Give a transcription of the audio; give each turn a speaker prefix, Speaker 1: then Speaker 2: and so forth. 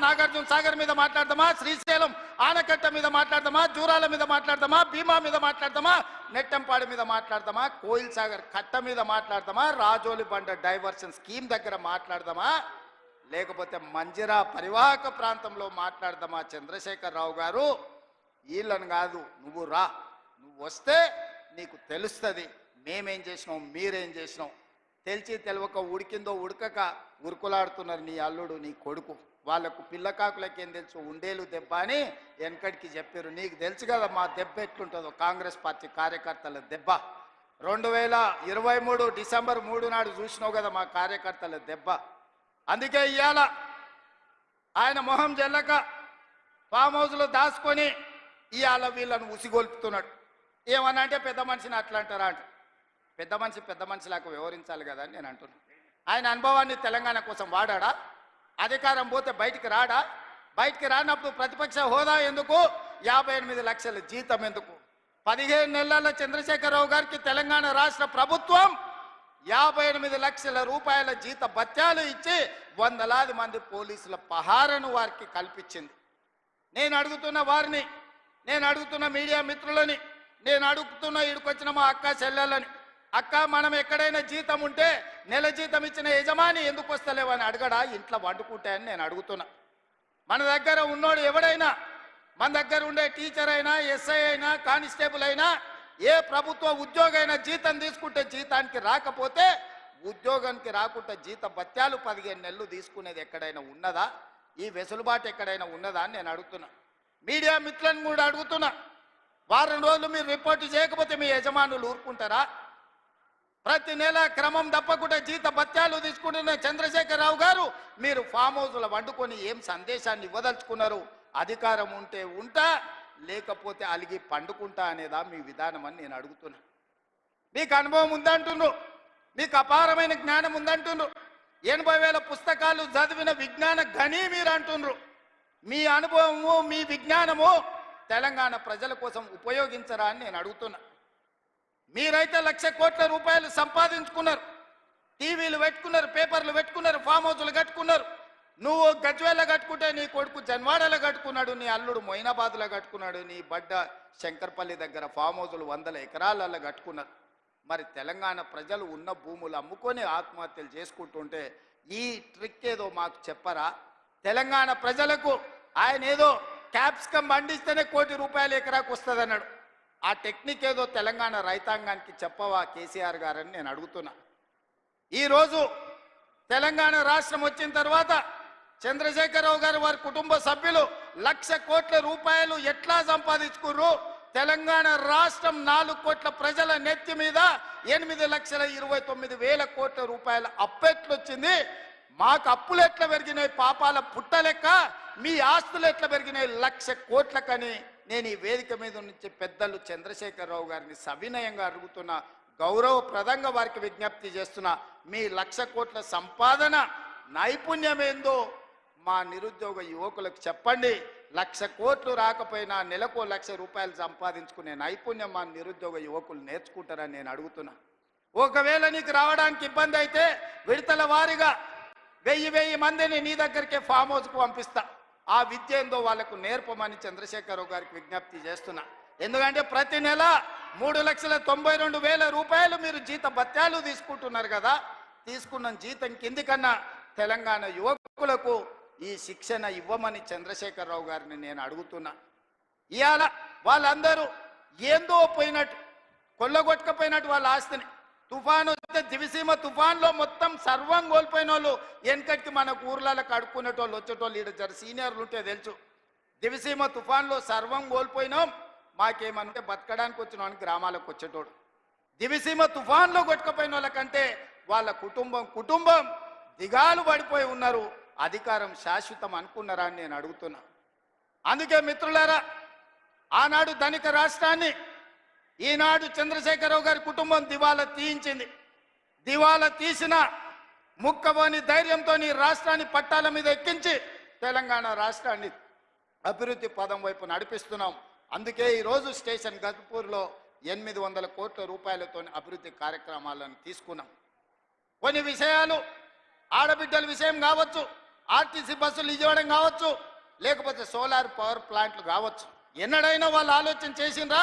Speaker 1: నాగార్జున సాగర్ మీద మాట్లాడదామా, శ్రీశైలం ఆనకట్ట మీద మాట్లాడదామా, జూరాల మీద మాట్లాడదామా, భీమా మీద మాట్లాడదామా, నెట్టంపాడు మీద మాట్లాడదామా, కోయిల్ సాగర్ కట్ట మీద మాట్లాడదామా, రాజోలి బండ డైవర్షన్ స్కీమ్ దగ్గర మాట్లాడదామా, లేకపోతే మంజిరా పరివాహక ప్రాంతంలో మాట్లాడదామా? చంద్రశేఖరరావు గారు, వీళ్ళని కాదు, నువ్వు రా, నువ్వు వస్తే నీకు తెలుస్తుంది మేమేం చేసినాం, మీరేం చేసినాం. తెలిసి తెలవక ఉడికిందో ఉడకక ఉరుకులాడుతున్నారు నీ అల్లుడు, నీ కొడుకు. వాళ్లకు పిల్లకాకులకేం తెలుసు, ఉండేలు దెబ్బ అని వెనకడికి చెప్పారు. నీకు తెలుసు కదా మా దెబ్బ ఎట్లుంటుందో, కాంగ్రెస్ పార్టీ కార్యకర్తల దెబ్బ. 2023 డిసెంబర్ 3 నాడు చూసినావు కదా మా కార్యకర్తల దెబ్బ. అందుకే ఇవాళ ఆయన మొహం జల్లక ఫామ్ హౌస్లో దాచుకొని ఇవాళ వీళ్ళను ఉసిగొల్పుతున్నాడు. ఏమన్నా అంటే పెద్ద మనిషిని అట్లా అంటారా అంట. పెద్ద మనిషిలాగా వ్యవహరించాలి కదా అని నేను అంటున్నాను. ఆయన అనుభవాన్ని తెలంగాణ కోసం వాడా? అధికారం పోతే బయటికి రాడా? బయటికి రానప్పుడు ప్రతిపక్ష హోదా ఎందుకు? 58 లక్షల జీతం ఎందుకు? 15 నెలల చంద్రశేఖరరావు గారికి తెలంగాణ రాష్ట్ర ప్రభుత్వం 58 లక్షల రూపాయల జీత భత్యాలు ఇచ్చి వందలాది మంది పోలీసుల పహారను వారికి కల్పించింది. నేను అడుగుతున్న వారిని, నేను అడుగుతున్న మీడియా మిత్రులని, నేను అడుగుతున్న ఈడుకొచ్చిన మా అక్క చెల్లెలని, అక్క మనం ఎక్కడైనా జీతం ఉంటే నెల జీతం ఇచ్చిన యజమాని ఎందుకు వస్తలేవని అడగడా? ఇంట్లో వండుకుంటాయని నేను అడుగుతున్నా. మన దగ్గర ఉన్నోడు ఎవడైనా, మన దగ్గర ఉండే టీచర్ అయినా, ఎస్ఐ అయినా, కానిస్టేబుల్ అయినా, ఏ ప్రభుత్వ ఉద్యోగైనా జీతం తీసుకుంటే జీతానికి రాకపోతే, ఉద్యోగానికి రాకుంటే జీత భత్యాలు 15 నెలలు తీసుకునేది ఎక్కడైనా ఉన్నదా? ఈ వెసులుబాటు ఎక్కడైనా ఉన్నదా అని నేను అడుగుతున్నా. మీడియా మిత్రులను కూడా అడుగుతున్నా, వారం రోజులు మీరు రిపోర్టు చేయకపోతే మీ యజమానులు ఊరుకుంటారా? ప్రతి నెల క్రమం తప్పకుండా జీత భత్యాలు తీసుకుంటున్న చంద్రశేఖరరావు గారు, మీరు ఫామ్ హౌస్లో వండుకొని ఏం సందేశాన్ని ఇవ్వదలుచుకున్నారు? అధికారం ఉంటే ఉంటా, లేకపోతే అలిగి పండుకుంటా అనేదా మీ విధానం అని నేను అడుగుతున్నా. మీకు అనుభవం ఉందంటున్నారు, మీకు అపారమైన జ్ఞానం ఉందంటున్నారు, 80,000 పుస్తకాలు చదివిన విజ్ఞాన గని మీరు అంటున్నారు. మీ అనుభవము, మీ విజ్ఞానము తెలంగాణ ప్రజల కోసం ఉపయోగించరా అని నేను అడుగుతున్నా. మీరైతే 1,00,000 కోట్ల రూపాయలు సంపాదించుకున్నారు, టీవీలు పెట్టుకున్నారు, పేపర్లు పెట్టుకున్నారు, ఫామ్ హౌస్లు కట్టుకున్నారు. నువ్వు గజ్వేల్లో కట్టుకుంటే నీ కొడుకు జన్వాడలో కట్టుకున్నాడు, నీ అల్లుడు మొయినాబాద్లో కట్టుకున్నాడు, నీ బడ్డ శంకర్పల్లి దగ్గర ఫామ్ హౌస్లు 100 ఎకరాలలో కట్టుకున్నారు. మరి తెలంగాణ ప్రజలు ఉన్న భూములు అమ్ముకొని ఆత్మహత్యలు చేసుకుంటుంటే ఈ ట్రిక్ ఏదో మాకు చెప్పరా? తెలంగాణ ప్రజలకు ఆయన ఏదో క్యాప్సికమ్ పండిస్తేనే ₹1 కోటి ఎకరాకు వస్తుంది అన్నాడు. ఆ టెక్నిక్ ఏదో తెలంగాణ రైతాంగానికి చెప్పవా కేసీఆర్ గారని నేను అడుగుతున్నా. ఈరోజు తెలంగాణ రాష్ట్రం వచ్చిన తర్వాత చంద్రశేఖరరావు గారు వారి కుటుంబ సభ్యులు 1,00,000 కోట్ల రూపాయలు ఎట్లా సంపాదించుకుర్రు? తెలంగాణ రాష్ట్రం 4 కోట్ల ప్రజల నెత్తి మీద 8,29,000 కోట్ల రూపాయల అప్పెట్లొచ్చింది. మాకు అప్పులు ఎట్లా పెరిగినాయి పాపాల పుట్టలెక్క, మీ ఆస్తులు ఎట్లా పెరిగినాయి 1,00,000 కోట్లకని నేను ఈ వేదిక మీద నుంచి పెద్దలు చంద్రశేఖరరావు గారిని సవినయంగా అడుగుతున్నా, గౌరవప్రదంగా వారికి విజ్ఞప్తి చేస్తున్నా. మీ 1,00,000 కోట్ల సంపాదన నైపుణ్యం ఏందో మా నిరుద్యోగ యువకులకు చెప్పండి. 1,00,000 కోట్లు రాకపోయినా నెలకు 1,00,000 రూపాయలు సంపాదించుకునే నైపుణ్యం మా నిరుద్యోగ యువకులు నేర్చుకుంటారని నేను అడుగుతున్నా. ఒకవేళ నీకు రావడానికి ఇబ్బంది అయితే విడతల వారీగా 1000 మందిని నీ దగ్గరికే ఫామ్ హౌస్కు పంపిస్తా. ఆ విద్య ఏందో వాళ్ళకు నేర్పమని చంద్రశేఖరరావు గారికి విజ్ఞప్తి చేస్తున్నా. ఎందుకంటే ప్రతి నెల 3,92,000 రూపాయలు మీరు జీత భత్యాలు తీసుకుంటున్నారు కదా. తీసుకున్న జీతం కిందికన్నా తెలంగాణ యువకులకు ఈ శిక్షణ ఇవ్వమని చంద్రశేఖరరావు గారిని నేను అడుగుతున్నా. ఇవాళ వాళ్ళందరూ ఏందో పోయినట్టు, కొల్లగొట్టకపోయినట్టు వాళ్ళ ఆస్తిని, తుఫాను వస్తే దివిసీమ తుఫాన్లో మొత్తం సర్వం కోల్పోయిన వాళ్ళు వెనకటికి మన ఊర్లకు అడుక్కునేటోళ్ళు వచ్చేటోళ్ళు ఈడ జర సీనియర్లు ఉంటే తెలుసు. దివిసీమ తుఫాన్లో సర్వం కోల్పోయినాం, మాకేమంటే బతకడానికి వచ్చిన గ్రామాలకు వచ్చేటోడు. దివిసీమ తుఫాన్లో కొట్టుకుపోయిన వాళ్ళకంటే వాళ్ళ కుటుంబం దిగాలు పడిపోయి ఉన్నారు. అధికారం శాశ్వతం అనుకున్నారా అని నేను అడుగుతున్నా. అందుకే మిత్రులారా, ఆనాడు ధనిక రాష్ట్రాన్ని ఈనాడు చంద్రశేఖరరావు గారి కుటుంబం దివాలా తీయించింది. దివాలా తీసిన ముక్కబోని ధైర్యంతో ఈ రాష్ట్రాన్ని పట్టాల మీద ఎక్కించి తెలంగాణ రాష్ట్రాన్ని అభివృద్ధి పదం వైపు నడిపిస్తున్నాం. అందుకే ఈరోజు స్టేషన్ గజ్పూర్లో 800 కోట్ల రూపాయలతో అభివృద్ధి కార్యక్రమాలను తీసుకున్నాం. కొన్ని విషయాలు ఆడబిడ్డల విషయం కావచ్చు, ఆర్టీసీ బస్సులు ఇవ్వడం కావచ్చు, లేకపోతే సోలార్ పవర్ ప్లాంట్లు కావచ్చు. ఎన్నడైనా వాళ్ళు ఆలోచన చేసిండ్రా?